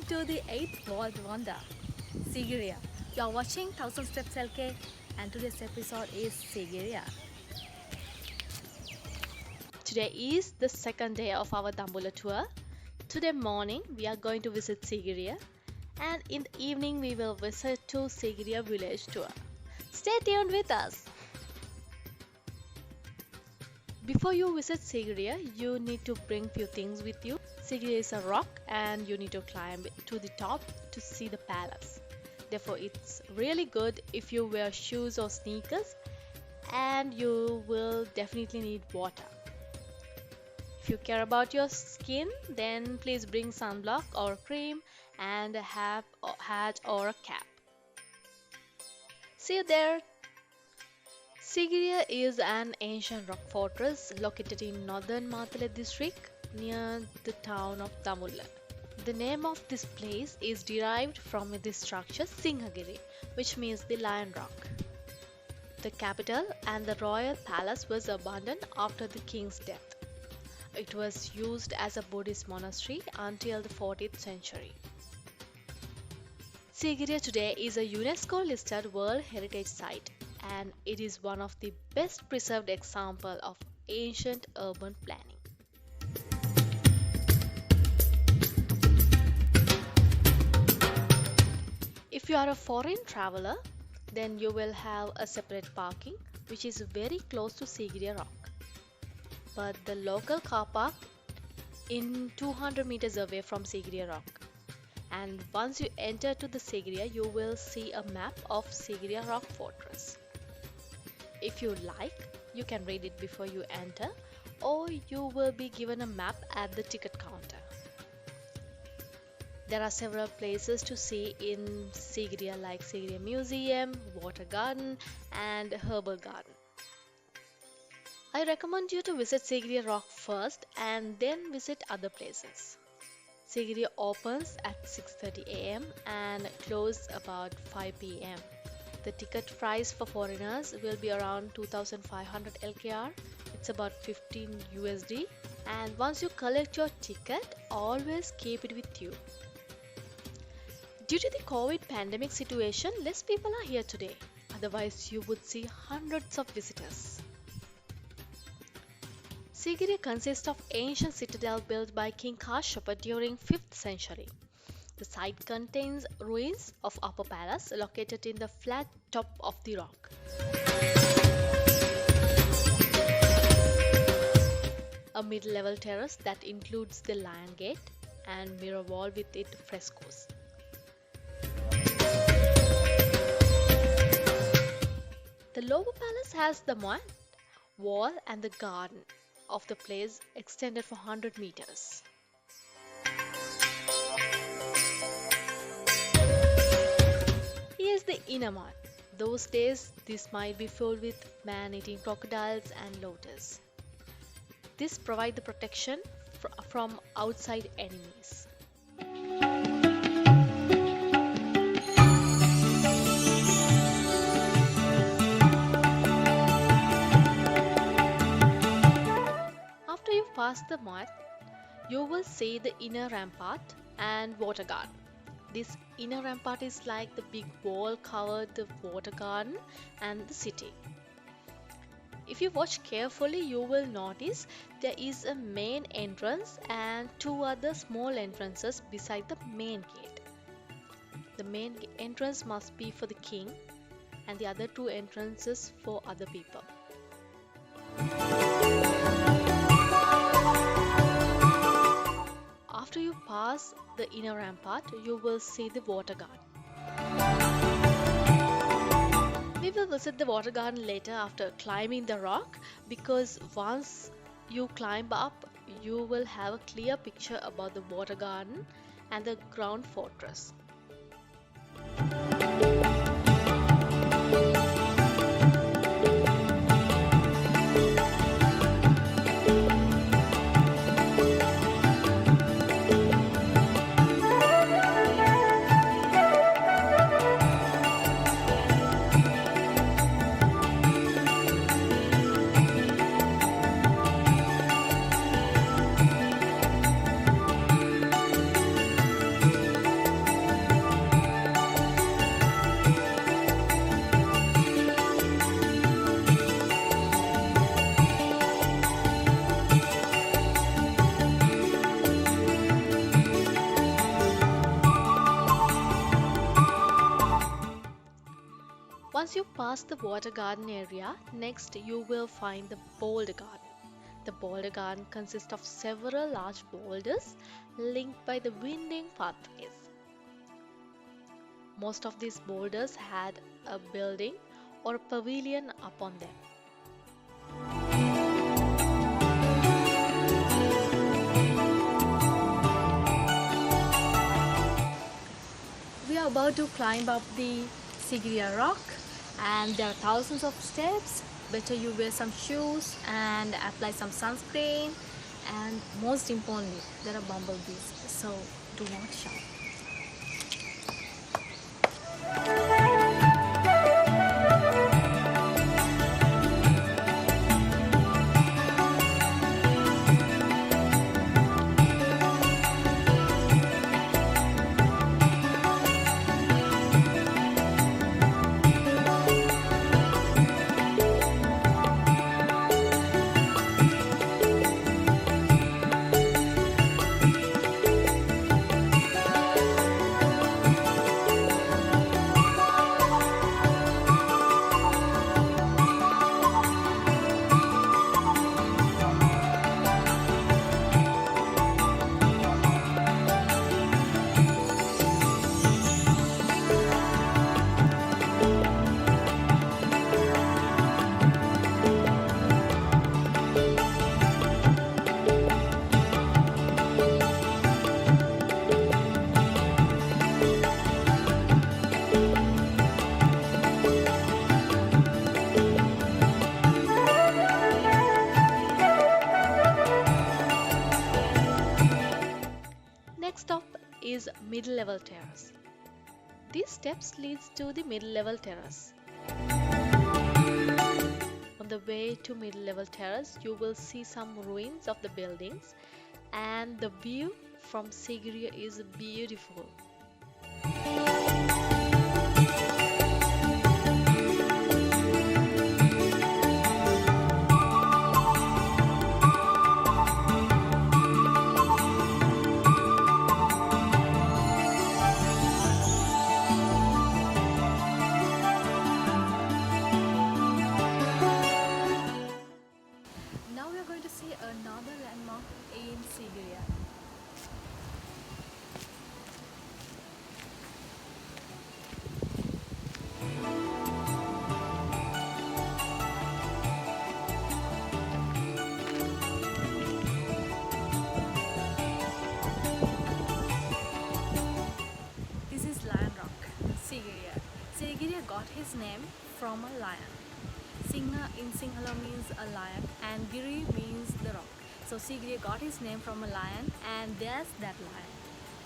to the 8th World Wonder, Sigiriya. You are watching Thousand Steps LK and today's episode is Sigiriya. Today is the second day of our Dambulla tour. Today morning we are going to visit Sigiriya and in the evening we will visit to Sigiriya village tour. Stay tuned with us. Before you visit Sigiriya, you need to bring few things with you. Sigiriya is a rock and you need to climb to the top to see the palace. Therefore, it's really good if you wear shoes or sneakers and you will definitely need water. If you care about your skin, then please bring sunblock or cream and a hat or a cap. See you there. Sigiriya is an ancient rock fortress located in northern Matale district near the town of Dambulla. The name of this place is derived from the structure Sinhagiri, which means the lion rock. The capital and the royal palace was abandoned after the king's death. It was used as a Buddhist monastery until the 14th century. Sigiriya today is a UNESCO listed World Heritage Site and it is one of the best preserved examples of ancient urban planning. If you are a foreign traveler, then you will have a separate parking which is very close to Sigiriya Rock. But the local car park in 200 meters away from Sigiriya Rock. And once you enter to the Sigiriya, you will see a map of Sigiriya Rock Fortress. If you like, you can read it before you enter or you will be given a map at the ticket counter. There are several places to see in Sigiriya like Sigiriya Museum, Water Garden and Herbal Garden. I recommend you to visit Sigiriya Rock first and then visit other places. Sigiriya opens at 6:30 am and closes about 5 pm. The ticket price for foreigners will be around 2500 LKR. It's about 15 USD. And once you collect your ticket, always keep it with you. Due to the COVID pandemic situation, less people are here today. Otherwise, you would see hundreds of visitors. Sigiriya consists of ancient citadel built by King Kashyapa during 5th century. The site contains ruins of upper palace located in the flat top of the rock. A mid-level terrace that includes the lion gate and mirror wall with its frescoes. The lower palace has the moat, wall and the garden of the place extended for 100 meters. Here's the inner moat. Those days, this might be filled with man-eating crocodiles and lotus. This provides the protection from outside enemies. After you pass the moat, you will see the inner rampart and water garden. This inner rampart is like the big wall covered the water garden and the city. If you watch carefully, you will notice there is a main entrance and two other small entrances beside the main gate. The main entrance must be for the king and the other two entrances for other people. After you pass the inner rampart, you will see the water garden. We will visit the water garden later after climbing the rock because once you climb up, you will have a clear picture about the water garden and the ground fortress. Once you pass the water garden area, next you will find the boulder garden. The boulder garden consists of several large boulders linked by the winding pathways. Most of these boulders had a building or a pavilion upon them. We are about to climb up the Sigiriya rock, and there are thousands of steps. Better you wear some shoes and apply some sunscreen, and most importantly there are bumblebees, so do not shout. Next up is mid-level terrace. These steps leads to the mid-level terrace. On the way to mid-level terrace, you will see some ruins of the buildings, and the view from Sigiriya is beautiful. Now we are going to see another landmark in Sigiriya. This is Lion Rock, Sigiriya. Sigiriya got his name from a lion. Singha in Sinhala means a lion and Giri means the rock. So Sigiriya got his name from a lion, and there's that lion.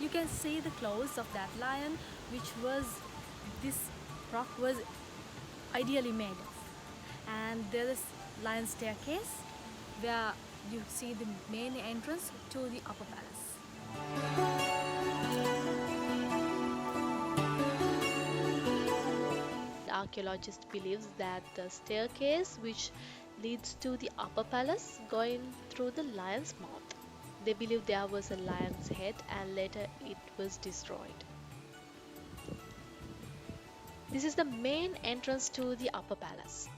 You can see the claws of that lion, which was this rock was ideally made of. And there is lion staircase where you see the main entrance to the upper palace. The archaeologist believes that the staircase which leads to the upper palace going through the lion's mouth. They believe there was a lion's head and later it was destroyed. This is the main entrance to the upper palace.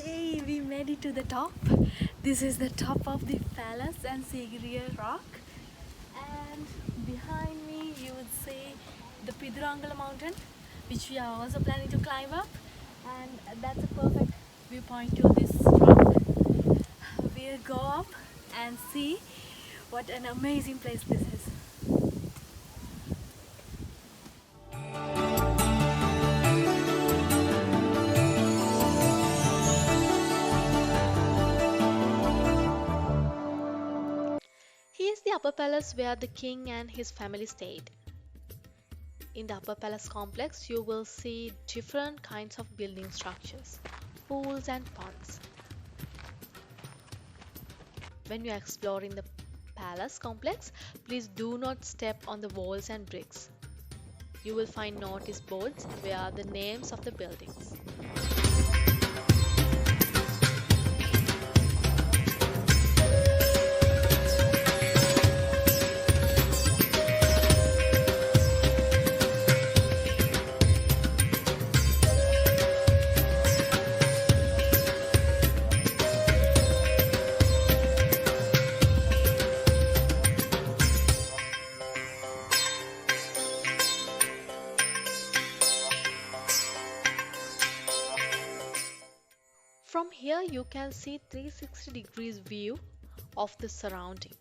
Yay, we made it to the top. This is the top of the palace and Sigiriya rock. And behind me you would see the Pidurangala mountain, which we are also planning to climb up. And that's a perfect viewpoint to this rock. We'll go up and see what an amazing place this is. Here is the upper palace where the king and his family stayed. In the upper palace complex, you will see different kinds of building structures, pools and ponds. When you are exploring the palace complex, please do not step on the walls and bricks. You will find notice boards where the names of the buildings. From here you can see 360 degrees view of the surrounding.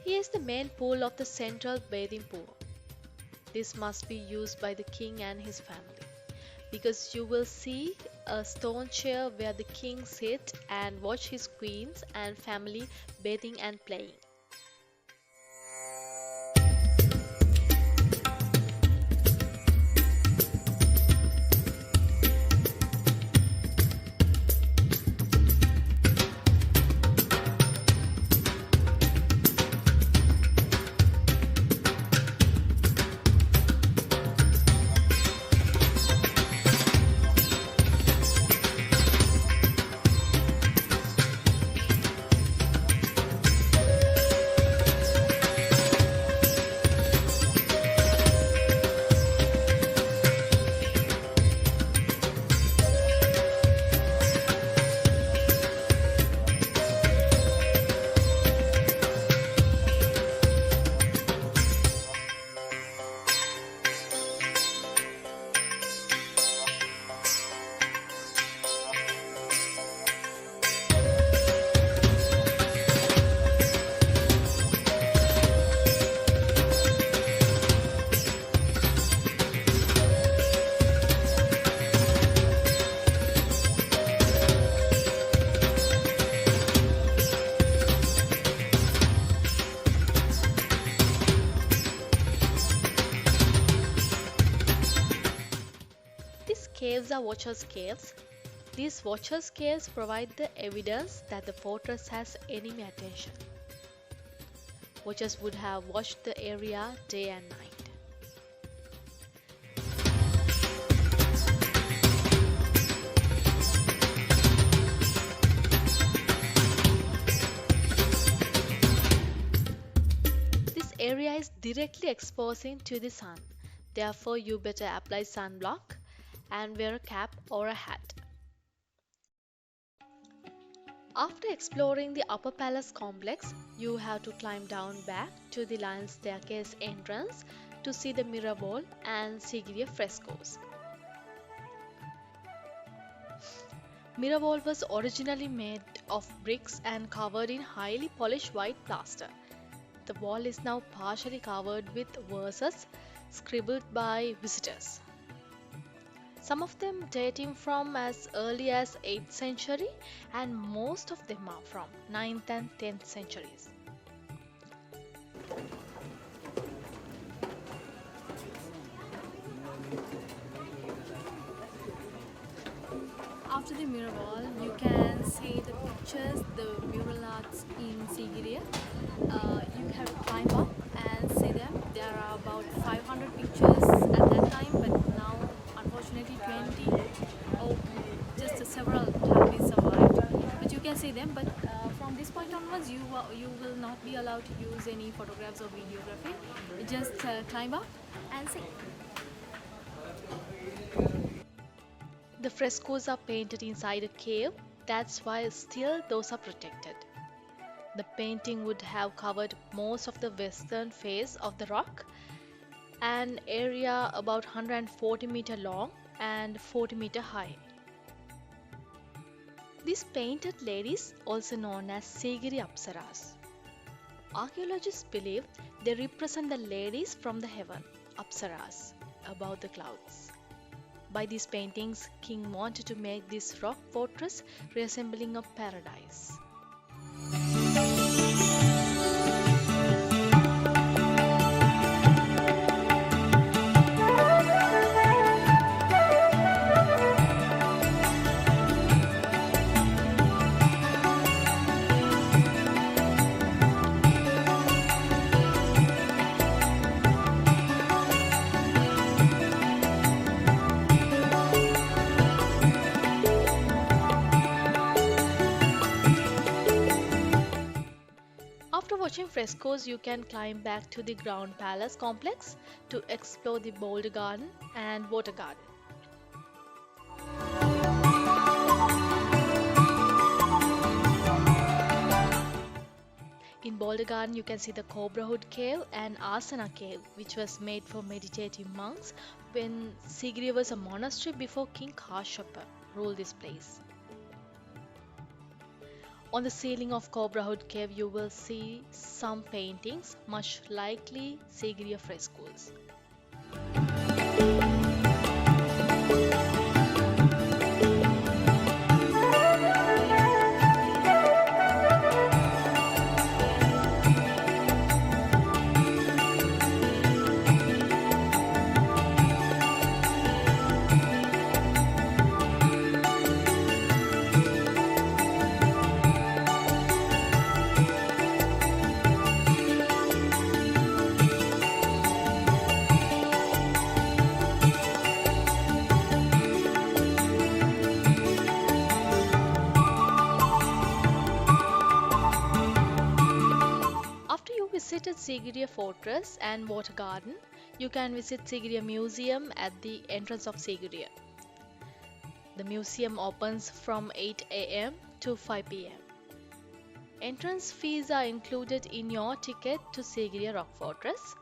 Here is the main pool of the central bathing pool. This must be used by the king and his family because you will see a stone chair where the king sits and watch his queens and family bathing and playing. These caves are Watchers' Caves. These Watchers' Caves provide the evidence that the fortress has enemy attention. Watchers would have watched the area day and night. This area is directly exposing to the sun. Therefore, you better apply sunblock and wear a cap or a hat. After exploring the upper palace complex, you have to climb down back to the lion staircase entrance to see the mirror wall and Sigiriya frescoes. Mirror wall was originally made of bricks and covered in highly polished white plaster. The wall is now partially covered with verses scribbled by visitors. Some of them dating from as early as 8th century and most of them are from 9th and 10th centuries. After the mirror wall, you can see the pictures, the mural arts in Sigiriya. You have to climb up and see them. There are about 500 pictures at that time, but now unfortunately 20 or just several have been survived. But you can see them. But from this point onwards, you will not be allowed to use any photographs or videography. You just climb up and see. The frescoes are painted inside a cave, that's why still those are protected. The painting would have covered most of the western face of the rock an area about 140-meter long and 40-meter high. These painted ladies, also known as Sigiri Apsaras. Archaeologists believe they represent the ladies from the heaven, Apsaras, above the clouds. By these paintings, King wanted to make this rock fortress resembling a paradise. After watching frescoes, you can climb back to the ground palace complex to explore the boulder garden and water garden. In Boulder Garden, you can see the Cobra Hood Cave and Asana Cave, which was made for meditative monks when Sigiriya was a monastery before King Kashapa ruled this place. On the ceiling of Cobra Hood Cave, you will see some paintings, much likely Sigiriya frescoes. After you visited Sigiriya Fortress and Water Garden, you can visit Sigiriya Museum at the entrance of Sigiriya. The museum opens from 8 a.m. to 5 p.m. Entrance fees are included in your ticket to Sigiriya Rock Fortress,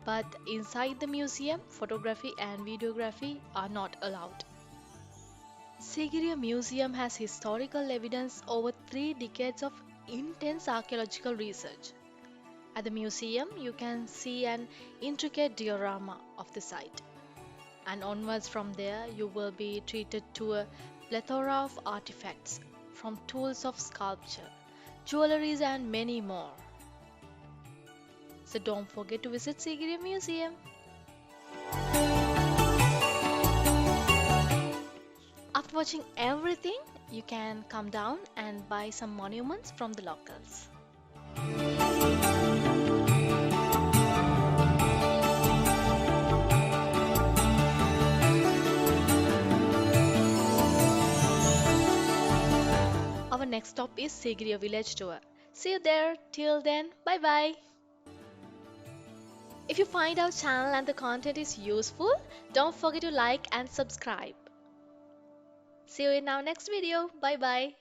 but inside the museum, photography and videography are not allowed. Sigiriya Museum has historical evidence over 3 decades of intense archaeological research. At the museum, you can see an intricate diorama of the site. And onwards from there, you will be treated to a plethora of artifacts, from tools of sculpture, jewelries, and many more. So don't forget to visit Sigiriya Museum. After watching everything, you can come down and buy some monuments from the locals. Our next stop is Sigiriya Village Tour. See you there. Till then, bye bye. If you find our channel and the content is useful, don't forget to like and subscribe. See you in our next video. Bye bye.